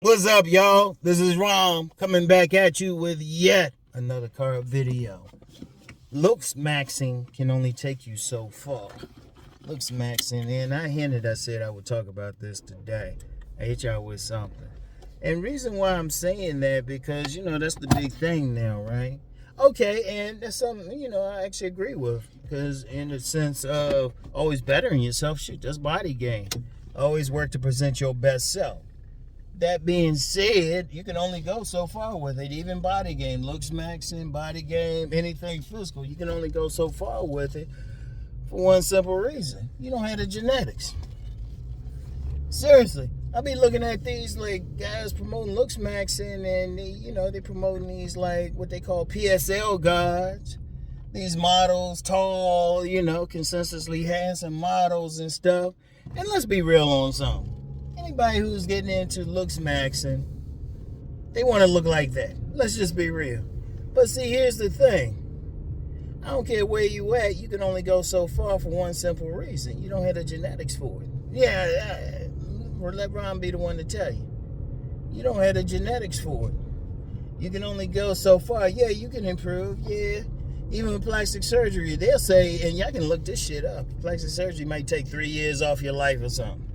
What's up, y'all? This is Rom coming back at you with yet another car video. Looksmaxxing can only take you so far. Looksmaxxing, and I said I would talk about this today. I hit y'all with something. And reason why I'm saying that, because, that's the big thing now, right? Okay, and that's something, I actually agree with. Because in the sense of always bettering yourself, shit, that's body game. Always work to present your best self. That being said, you can only go so far with it. Even body game, Looksmaxxing, body game, anything physical, you can only go so far with it for one simple reason. You don't have the genetics. Seriously. I be looking at these like guys promoting Looksmaxxing, and they promoting these like what they call PSL guards. These models, tall, consensusly handsome models and stuff. And let's be real on something. Anybody who's getting into Looksmaxxing, they want to look like that. Let's just be real. But see, here's the thing. I don't care where you at, you can only go so far for one simple reason. You don't have the genetics for it. Yeah, let Ron be the one to tell you. You don't have the genetics for it. You can only go so far. Yeah, you can improve. Yeah. Even with plastic surgery, they'll say, and y'all can look this shit up, plastic surgery might take 3 years off your life or something.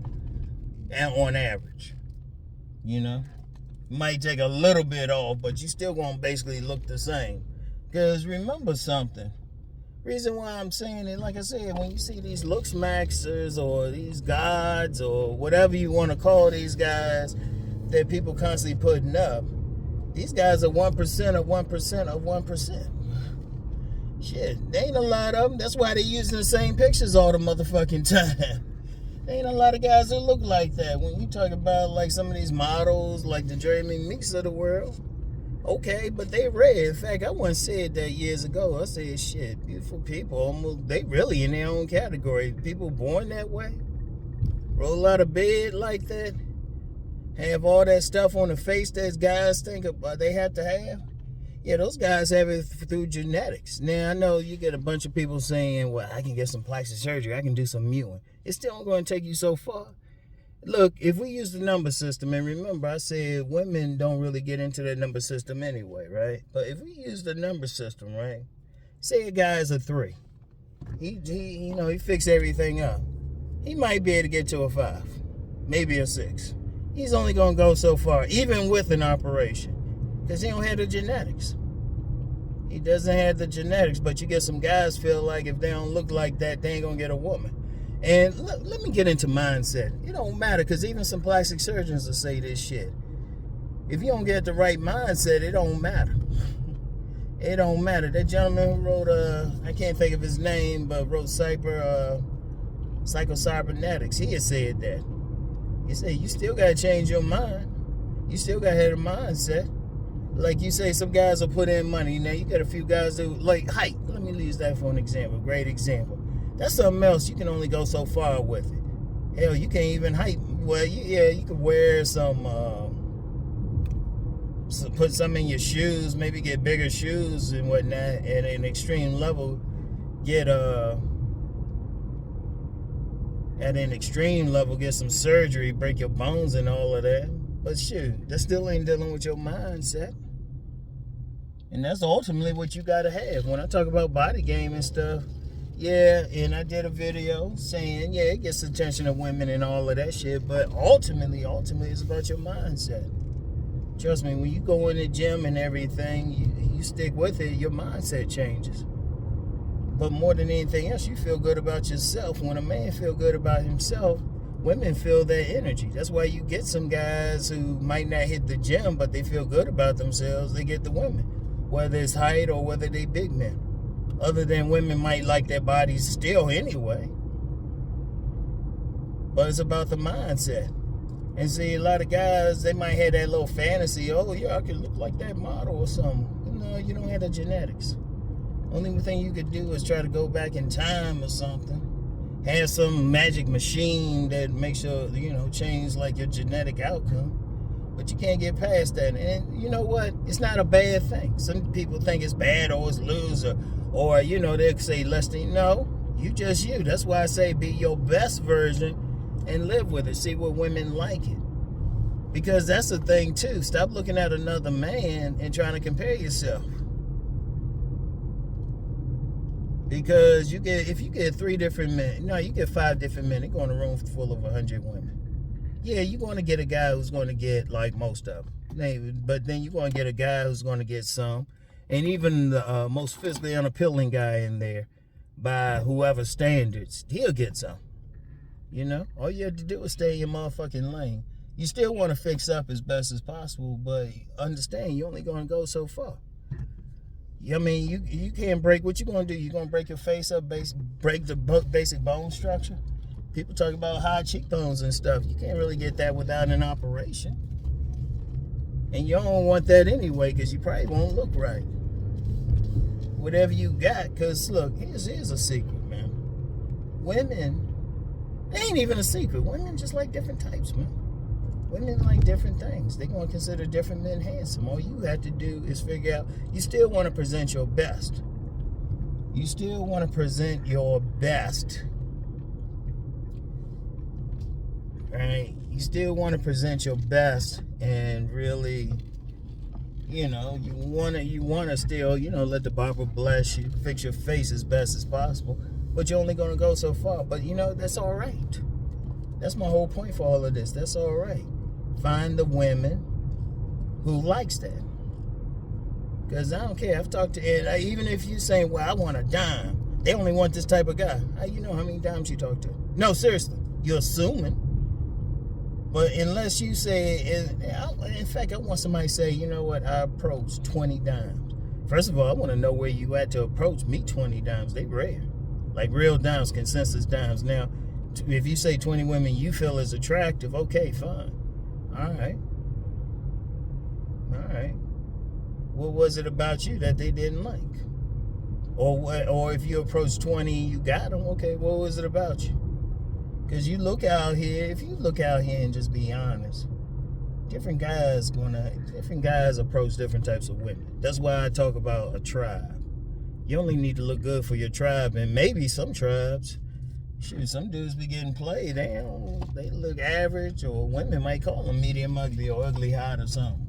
And on average, might take a little bit off, but you still gonna basically look the same. Because remember something, reason why I'm saying it, like I said, when you see these Looksmaxxers or these gods or whatever you want to call these guys that people constantly putting up, these guys are 1% of 1% of 1%. Shit, there ain't a lot of them. That's why they using the same pictures all the motherfucking time. There ain't a lot of guys that look like that. When you talk about like some of these models, like the Jeremy Meeks of the world, okay, but they rare. In fact, I once said that years ago. I said, shit, beautiful people, almost they really in their own category. People born that way, roll out of bed like that, have all that stuff on the face that guys think they have to have. Yeah, those guys have it through genetics. Now, I know you get a bunch of people saying, well, I can get some plastic surgery. I can do some mewing. It's still going to take you so far. Look, if we use the number system, and remember, I said women don't really get into that number system anyway, right? But if we use the number system, right? Say a guy's a 3. He fixed everything up. He might be able to get to a 5, maybe a 6. He's only going to go so far, even with an operation. Because he don't have the genetics. He doesn't have the genetics, but you get some guys feel like if they don't look like that, they ain't going to get a woman. And let me get into mindset. It don't matter, because even some plastic surgeons will say this shit. If you don't get the right mindset, it don't matter. It don't matter. That gentleman who wrote, I can't think of his name, but wrote Psycho-Cybernetics, he had said that. He said, you still got to change your mind. You still got to have a mindset. Like you say, some guys will put in money. Now, you got a few guys that, like, height. Let me use that for an example. Great example. That's something else. You can only go so far with it. Hell, you can't even height. Well, you could wear some, put some in your shoes, maybe get bigger shoes and whatnot, and at an extreme level, get some surgery, break your bones and all of that. But shoot, that still ain't dealing with your mindset. And that's ultimately what you gotta have. When I talk about body game and stuff, yeah, and I did a video saying, yeah, it gets the attention of women and all of that shit, but ultimately, it's about your mindset. Trust me, when you go in the gym and everything, you stick with it, your mindset changes. But more than anything else, you feel good about yourself. When a man feel good about himself, women feel that energy. That's why you get some guys who might not hit the gym, but they feel good about themselves. They get the women, whether it's height or whether they big men. Other than women might like their bodies still anyway. But it's about the mindset. And see, a lot of guys, they might have that little fantasy, oh yeah, I could look like that model or something. No, you don't have the genetics. Only thing you could do is try to go back in time or something. Have some magic machine that makes your, change like your genetic outcome. But you can't get past that. And you know what? It's not a bad thing. Some people think it's bad or it's loser. Or, they'll say less than, no, you just you. That's why I say be your best version and live with it. See what women like it. Because that's the thing too. Stop looking at another man and trying to compare yourself. Because if you get 3 different men, no, you get 5 different men, they go in a room full of 100 women. Yeah, you're going to get a guy who's going to get like most of them. But then you're going to get a guy who's going to get some. And even the most physically unappealing guy in there, by whoever standards, he'll get some. You know? All you have to do is stay in your motherfucking lane. You still want to fix up as best as possible, but understand you're only going to go so far. I mean, you can't break. What you going to do? You going to break your face up, break the basic bone structure? People talk about high cheekbones and stuff. You can't really get that without an operation. And you don't want that anyway, because you probably won't look right. Whatever you got, because look, here's a secret, man. Women, it ain't even a secret. Women just like different types, man. Women like different things. They're going to consider different men handsome. All you have to do is figure out, you still want to present your best. You still want to present your best. Right? You still want to present your best and really, you know, you want to still, you know, let the barber bless you, fix your face as best as possible, but you're only going to go so far. But, you know, that's all right. That's my whole point for all of this. That's all right. Find the women who likes that. Because I don't care. I've talked to, even if you saying, well, I want a dime, they only want this type of guy. How you know how many dimes you talk to? No, seriously. You're assuming. But unless you say, in fact, I want somebody to say, you know what, I approached 20 dimes. First of all, I want to know where you at to approach me 20 dimes. They rare. Like real dimes, consensus dimes. Now, if you say 20 women you feel is attractive, okay, fine. All right. What was it about you that they didn't like? Or if you approach 20, you got them, okay, what was it about you? Because you look out here, if you look out here and just be honest, different guys approach different types of women. That's why I talk about a tribe. You only need to look good for your tribe, and maybe some tribes, shoot, some dudes be getting played. They look average, or women might call them medium ugly or ugly hot or something.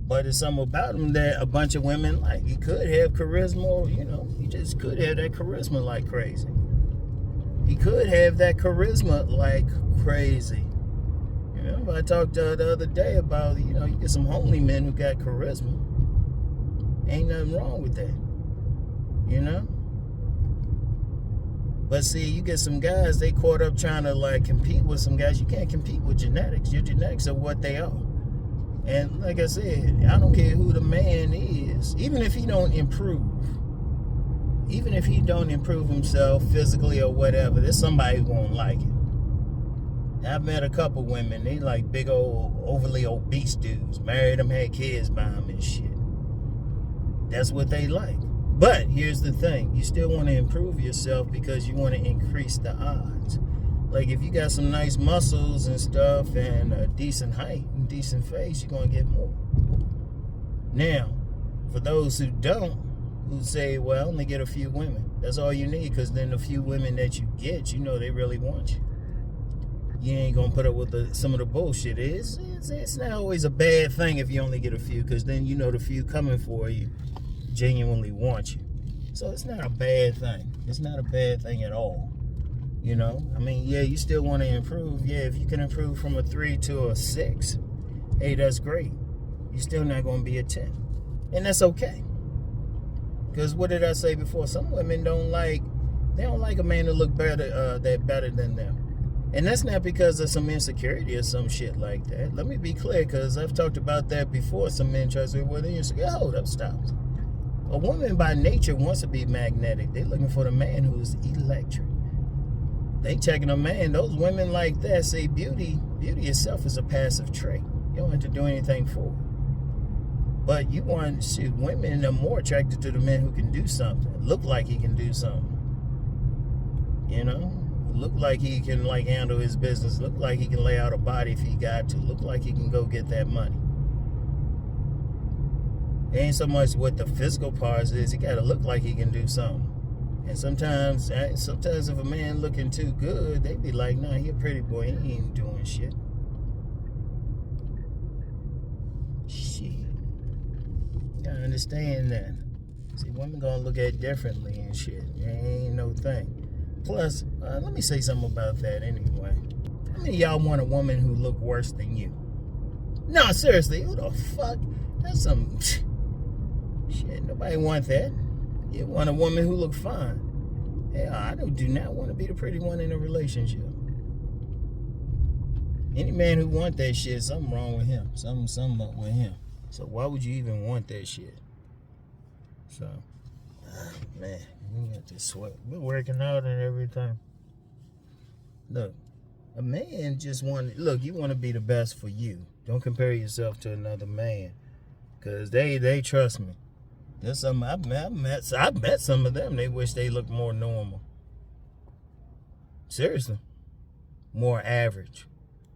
But there's something about them that a bunch of women like. You could have charisma, you know, you just could have that charisma like crazy. He could have that charisma like crazy. You know, I talked the other day about, you know, you get some homely men who got charisma. Ain't nothing wrong with that. You know? But see, you get some guys, they caught up trying to like compete with some guys. You can't compete with genetics. Your genetics are what they are. And like I said, I don't care who the man is. Even if he don't improve. Even if he don't improve himself physically or whatever, there's somebody who won't like it. I've met a couple women, they like big old, overly obese dudes. Married them, had kids by them and shit. That's what they like. But here's the thing, you still want to improve yourself because you want to increase the odds. Like if you got some nice muscles and stuff and a decent height and decent face, you're going to get more. Now, for those who don't, who say, well, I only get a few women. That's all you need, because then the few women that you get, you know they really want you. You ain't going to put up with some of the bullshit. It's not always a bad thing if you only get a few, because then you know the few coming for you genuinely want you. So it's not a bad thing. It's not a bad thing at all. You know? I mean, yeah, you still want to improve. Yeah, if you can improve from a 3 to a 6, hey, that's great. You're still not going to be a 10. And that's okay. Because what did I say before? Some women don't like a man to look better than them. And that's not because of some insecurity or some shit like that. Let me be clear, because I've talked about that before. Some men try to say, well, then you say, hold up, stop. A woman by nature wants to be magnetic. They're looking for the man who's electric. They checking a man. Those women like that say beauty itself is a passive trait. You don't have to do anything for it. But you want, shoot, women are more attracted to the man who can do something. Look like he can do something. You know? Look like he can like handle his business. Look like he can lay out a body if he got to. Look like he can go get that money. It ain't so much what the physical parts is. He got to look like he can do something. And sometimes if a man looking too good, they be like, nah, he a pretty boy. He ain't doing shit. gotta understand that. See, women gonna look at it differently and shit. It ain't no thing. Plus, let me say something about that anyway. How many of y'all want a woman who look worse than you? No, seriously, who the fuck? That's some shit. Nobody want that. You want a woman who look fine. Hell, I do not want to be the pretty one in a relationship. Any man who want that shit, something wrong with him. Something up with him. So why would you even want that shit? So, man, we got this sweat. We're working out and everything. Look, a man just look, you want to be the best for you. Don't compare yourself to another man. Because they trust me. There's some I've met some of them. They wish they looked more normal. Seriously. More average.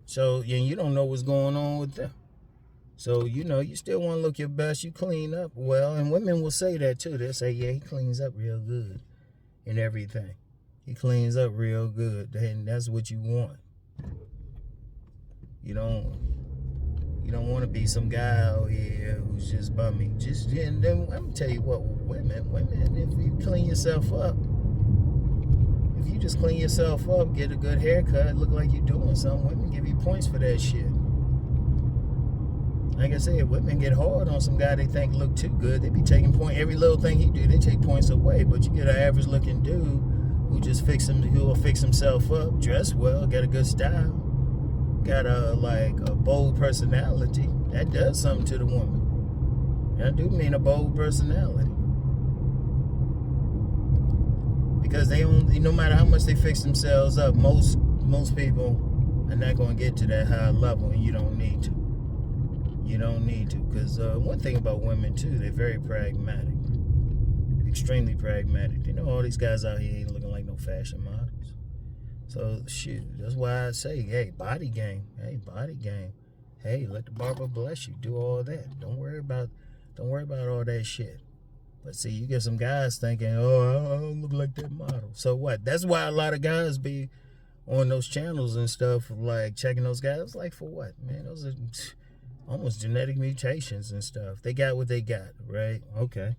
So, you don't know what's going on with them. So, you still want to look your best. You clean up well. And women will say that, too. They'll say, yeah, he cleans up real good and everything. He cleans up real good. And that's what you want. You don't want to be some guy out here who's just bummy. And then I'm going to tell you what, women, if you clean yourself up, if you just clean yourself up, get a good haircut, look like you're doing something, women give you points for that shit. Like I said, women get hard on some guy they think look too good. They be taking point every little thing he do. They take points away. But you get an average looking dude who will fix himself up, dress well, got a good style, got a bold personality. That does something to the woman. I do mean a bold personality. Because no matter how much they fix themselves up, most people are not going to get to that high level, and you don't need to. You don't need to, because one thing about women too, they're very pragmatic, extremely pragmatic. All these guys out here ain't looking like no fashion models. So shoot, that's why I say, hey, body game. Hey, let the barber bless you. Do all that. Don't worry about all that shit. But see, you get some guys thinking, oh, I don't look like that model. So what? That's why a lot of guys be on those channels and stuff, like checking those guys. Like, for what, man? Those are almost genetic mutations and stuff. They got what they got, right? Okay.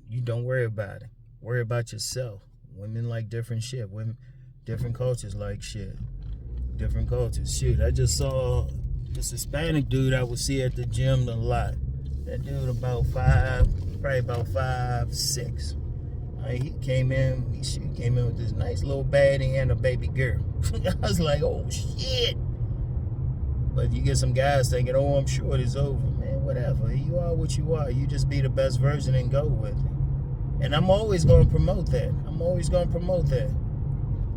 You don't worry about it. Worry about yourself. Women like different shit. Women, different cultures like shit. Different cultures. Shoot, I just saw this Hispanic dude I would see at the gym a lot. That dude probably about 5'6". He came in with this nice little baddie and a baby girl. I was like, oh shit. But you get some guys thinking, oh, I'm sure it's over. Man, whatever. You are what you are. You just be the best version and go with it. And I'm always going to promote that.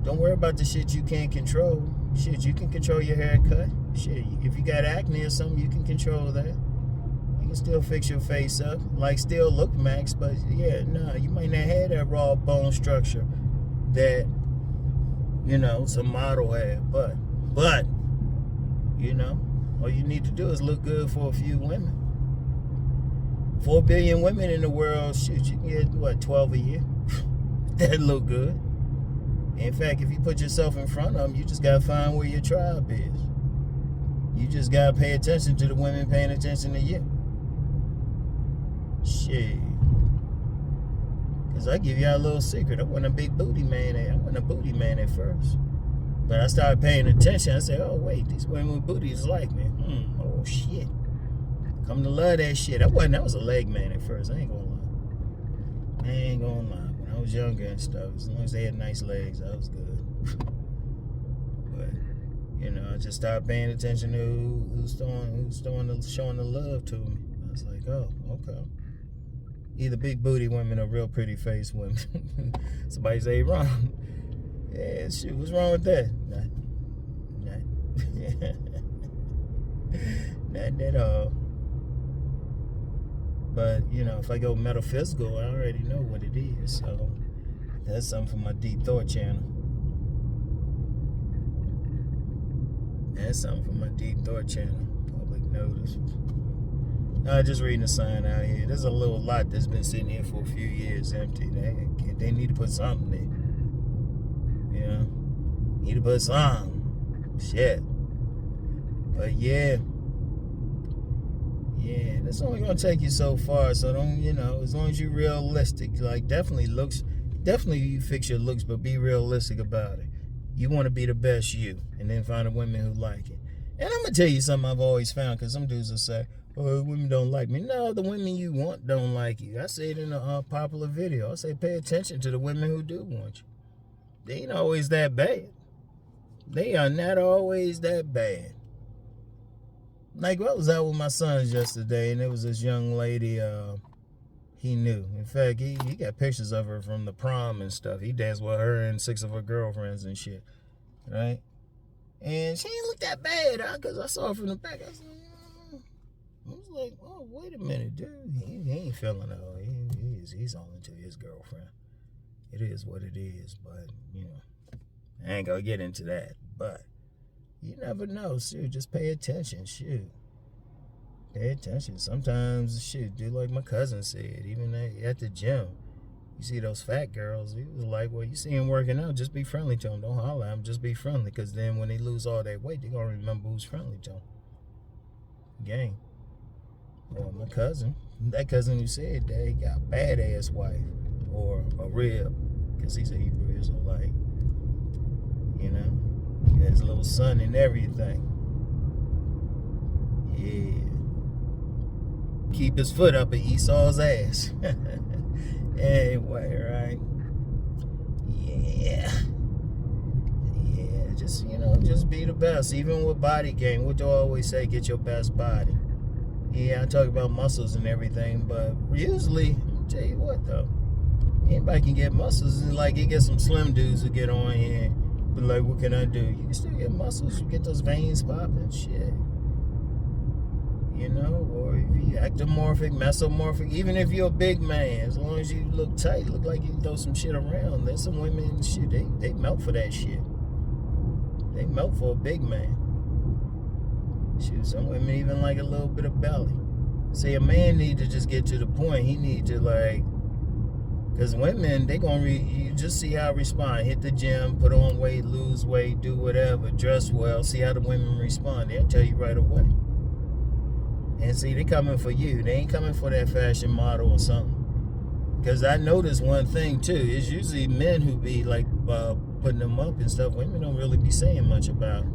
Don't worry about the shit you can't control. Shit, you can control your haircut. Shit, if you got acne or something, you can control that. You can still fix your face up. Still look max, but yeah, no, you might not have that raw bone structure that, some model had. But, all you need to do is look good for a few women. 4 billion women in the world, shit, you can get, 12 a year? That look good. In fact, if you put yourself in front of them, you just got to find where your tribe is. You just got to pay attention to the women paying attention to you. Shit. Because I give y'all a little secret. I wasn't a big booty man. I wasn't a booty man at first. But I started paying attention. I said, oh, wait, these women with booties like me. Oh, shit. Come to love that shit. I was a leg man at first. I ain't gonna lie. When I was younger and stuff, as long as they had nice legs, I was good. But, I just started paying attention to who's showing the love to me. I was like, oh, okay. Either big booty women or real pretty face women. Somebody say wrong. Yeah, shit, what's wrong with that? Not at all. But, if I go metaphysical, I already know what it is. So, that's something for my Deep Thought channel. Public notice. Just reading the sign out here. There's a little lot that's been sitting here for a few years empty. They need to put something there. Need to put something. Shit. But yeah, Yeah, that's only gonna take you so far. So don't, as long as you're realistic, like definitely you fix your looks, but be realistic about it. You want to be the best you, and then find the women who like it. And I'm gonna tell you something I've always found, because some dudes will say, "Oh, women don't like me." No, the women you want don't like you. I say it in a popular video. I say pay attention to the women who do want you. They ain't always that bad. They are not always that bad. Like, I was out with my sons yesterday, and there was this young lady he knew. In fact, he got pictures of her from the prom and stuff. He danced with her and 6 of her girlfriends and shit, right? And she didn't look that bad, because I saw her from the back. I was like, oh, wait a minute, dude. He ain't feeling her. He's only to his girlfriend. It is what it is, but, I ain't gonna get into that. But you never know. Shoot, just pay attention. Shoot. Pay attention. Sometimes, shit, do like my cousin said, even at the gym. You see those fat girls, he was like, well, you see them working out, just be friendly to them. Don't holler at them, just be friendly. Because then when they lose all that weight, they're going to remember who's friendly to them. Gang. Well, my cousin, that cousin who said that, he got a badass wife. Or a rib. Because he's a Hebrew Israelite. He has a little son and everything. Yeah. Keep his foot up at Esau's ass. Anyway, right? Yeah. Yeah, just be the best. Even with body game, what do I always say? Get your best body. Yeah, I talk about muscles and everything, but usually, I'll tell you what though, anybody can get muscles. And like, you get some slim dudes who get on here, but like, what can I do? You can still get muscles. You get those veins popping, shit. Or if you ectomorphic, mesomorphic, even if you're a big man, as long as you look tight, look like you can throw some shit around. There's some women, shit, they melt for that shit. They melt for a big man. Shoot, some women even like a little bit of belly. See, a man need to just get to the point. He need to because women, they you just see how I respond. Hit the gym, put on weight, lose weight, do whatever, dress well, see how the women respond. They'll tell you right away. And see, they coming for you. They ain't coming for that fashion model or something. Because I noticed one thing too. It's usually men who be like putting them up and stuff. Women don't really be saying much about it.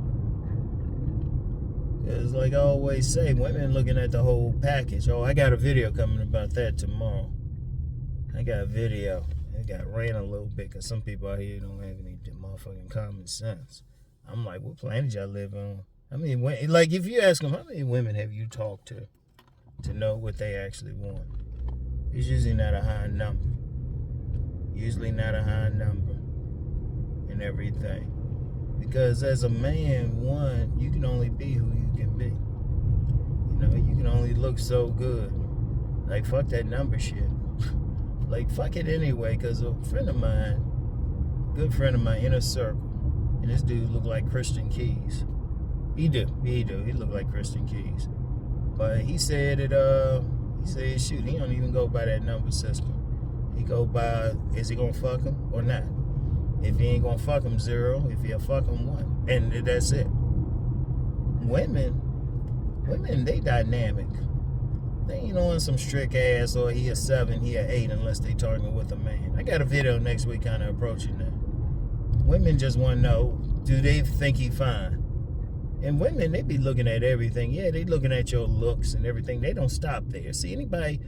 Because like I always say, women looking at the whole package. Oh, I got a video coming about that tomorrow. I got a video. It got ran a little bit because some people out here don't have any motherfucking common sense. I'm like, what planet y'all live on? I mean, like, if you ask them, how many women have you talked to know what they actually want? It's usually not a high number. Usually not a high number and everything. Because as a man, one, you can only be who you can be. You can only look so good. Like, fuck that number shit. Like, fuck it anyway, because a friend of mine, good friend of mine, inner circle, and this dude looked like Christian Keys. He do. He looked like Christian Keys. But he said shoot, he don't even go by that number system. He go by, is he gonna fuck him or not? If he ain't gonna fuck him, 0. If he'll fuck him, 1. And that's it. Women, they dynamic. They ain't on some strict ass, or he a 7, he a 8, unless they talking with a man. I got a video next week kind of approaching that. Women just want to know, do they think he fine? And women, they be looking at everything. Yeah, they looking at your looks and everything. They don't stop there. See, anybody,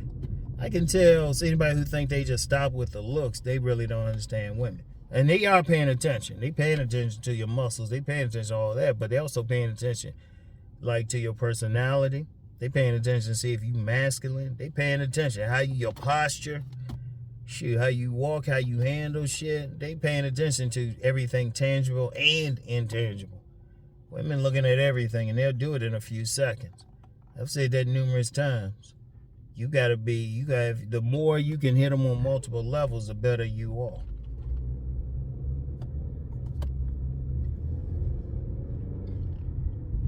I can tell, anybody who think they just stop with the looks, they really don't understand women. And they are paying attention. They paying attention to your muscles. They paying attention to all that, but they also paying attention, like, to your personality. They paying attention to see if you masculine. They paying attention how your posture, shoot, how you walk, how you handle shit. They paying attention to everything tangible and intangible. Women looking at everything, and they'll do it in a few seconds. I've said that numerous times. The more you can hit them on multiple levels, the better you are.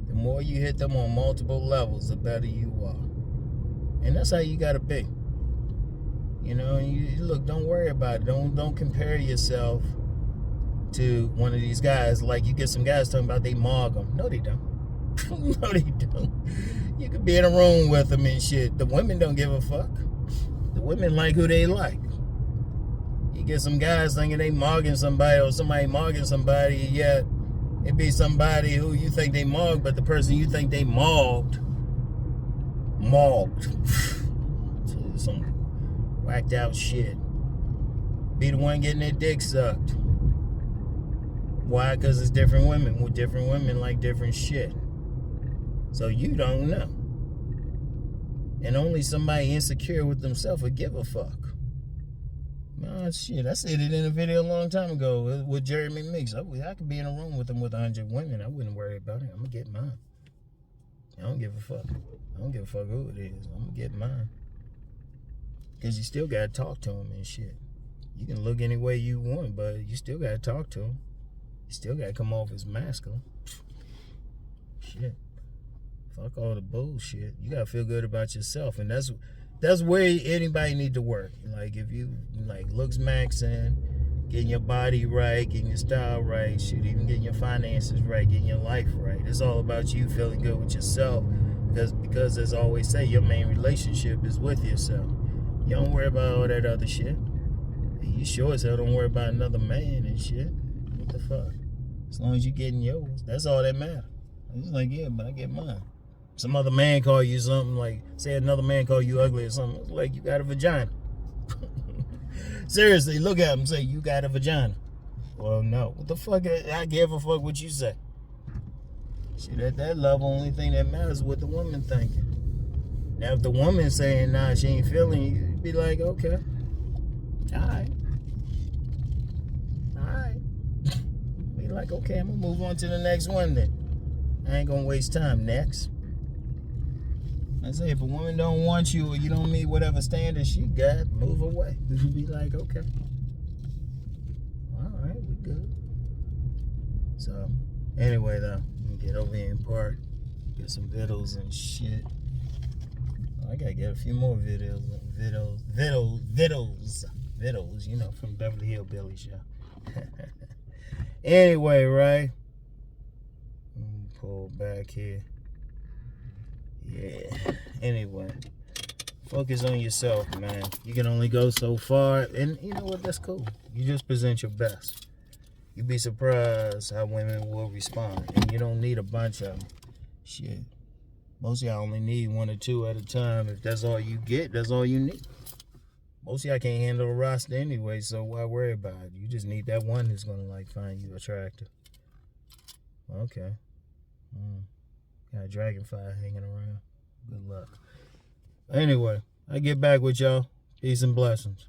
The more you hit them on multiple levels, the better you are. And that's how you gotta be. You look, don't worry about it. Don't compare yourself to one of these guys. Like, you get some guys talking about they mog them. No, they don't. No, they don't. You could be in a room with them and shit. The women don't give a fuck. The women like who they like. You get some guys thinking they mogging somebody or somebody mogging somebody, yet it be somebody who you think they mogged, but the person you think they mogged. Some whacked out shit. Be the one getting their dick sucked. Why? Because it's different women. With different women like different shit. So you don't know. And only somebody insecure with themselves would give a fuck. Oh shit, I said it in a video a long time ago with Jeremy Mix. I could be in a room with him with 100 women. I wouldn't worry about it. I'm gonna get mine. I don't give a fuck. I don't give a fuck who it is. I'm gonna get mine. Because you still gotta talk to him and shit. You can look any way you want, but you still gotta talk to him. You still gotta come off as masculine. Shit. Fuck all the bullshit. You gotta feel good about yourself, and that's where anybody need to work. Like if you like Looksmaxxing, getting your body right, getting your style right, shit, even getting your finances right, getting your life right. It's all about you feeling good with yourself, because as I always say, your main relationship is with yourself. You don't worry about all that other shit. You sure as hell don't worry about another man and shit. What the fuck? As long as you getting yours, that's all that matters. It's like, yeah, but I get mine. Some other man call you something, like, say another man call you ugly or something, it's like you got a vagina. Seriously, look at him and say, you got a vagina. Well, no. What the fuck? I give a fuck what you say. Shit, at that level, only thing that matters is what the woman thinking. Now, if the woman saying, nah, she ain't feeling you, you'd be like, okay. Alright. Be like, okay, I'm gonna move on to the next one then. I ain't gonna waste time. Next. I say, if a woman don't want you or you don't meet whatever standards she got, move away. You be like, okay. Alright, we good. So, anyway though, let me get over here and park. Get some vittles and shit. I gotta get a few more vittles, you know, from Beverly Hillbillies, Show. Anyway, right? Pull back here. Yeah. Anyway, focus on yourself, man. You can only go so far, and you know what? That's cool. You just present your best. You'd be surprised how women will respond, and you don't need a bunch of them. Shit. Most of y'all only need 1 or 2 at a time. If that's all you get, that's all you need. Most of y'all can't handle a roster anyway, so why worry about it? You just need that one who's gonna like find you attractive. Okay. Got a dragonfly hanging around. Good luck. Anyway, I get back with y'all. Peace and blessings.